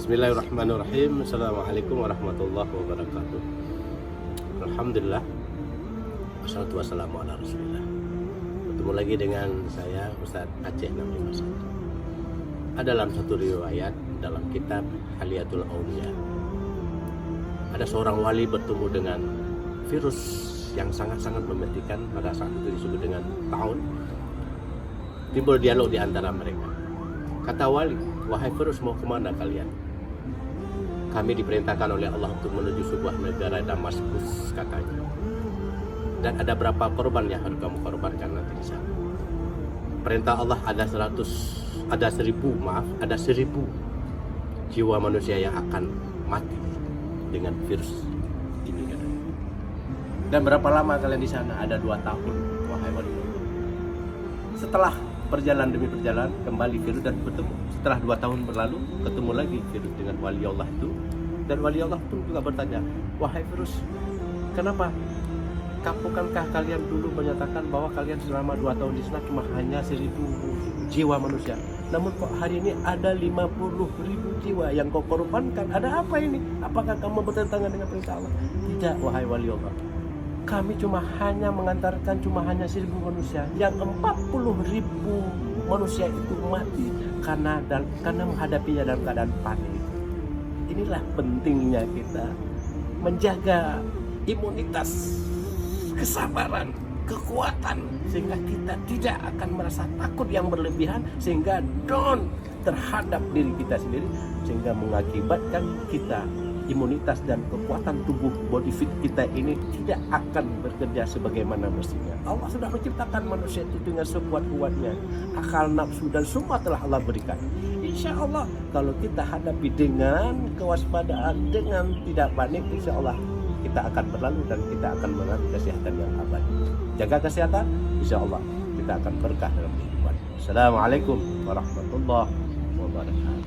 Bismillahirrahmanirrahim. Assalamualaikum warahmatullahi wabarakatuh. Alhamdulillah, wassalatu wassalamu ala rasulillah. Bertemu lagi dengan saya Ustaz Aceh Namli Masad. Ada dalam satu riwayat dalam kitab Haliyatul Auliya, ada seorang wali bertemu dengan virus yang sangat-sangat mematikan. Pada saat itu disebut dengan taun. Timbul dialog di antara mereka. Kata wali, wahai virus, mau kemana kalian? Kami diperintahkan oleh Allah untuk menuju sebuah negara Damaskus, katanya. Dan ada berapa korban yang harus kamu korbankan nanti di sana? Perintah Allah ada 1000 jiwa manusia yang akan mati dengan virus ini, katanya. Dan berapa lama kalian di sana? Ada 2 tahun, wahai wali. Setelah perjalanan demi perjalanan, kembali virus dan bertemu. Setelah 2 tahun berlalu, ketemu lagi virus dengan wali Allah itu. Dan wali Allah pun juga bertanya, wahai virus, kenapa? Bukankah kalian dulu menyatakan bahwa kalian selama 2 tahun di sana cuma hanya 1000 jiwa manusia? Namun kok hari ini ada 50.000 jiwa yang kau korbankan? Ada apa ini? Apakah kamu bertentangan dengan perintah Allah? Tidak, wahai wali Allah. Kami cuma hanya mengantarkan 1000 manusia, yang 40.000 manusia itu mati karena menghadapinya dalam keadaan panik. Inilah pentingnya kita menjaga imunitas, kesabaran, kekuatan, sehingga kita tidak akan merasa takut yang berlebihan, sehingga down terhadap diri kita sendiri, sehingga mengakibatkan kita imunitas dan kekuatan tubuh body fit kita ini tidak akan bekerja sebagaimana mestinya. Allah sudah menciptakan manusia itu dengan sekuat-kuatnya, akal, nafsu dan semua telah Allah berikan. Insya Allah kalau kita hadapi dengan kewaspadaan, dengan tidak panik, insya Allah kita akan berlalu dan kita akan mengalami kesehatan yang abadi. Jaga kesehatan, insya Allah kita akan berkah dalam kehidupan. Assalamualaikum warahmatullahi wabarakatuh.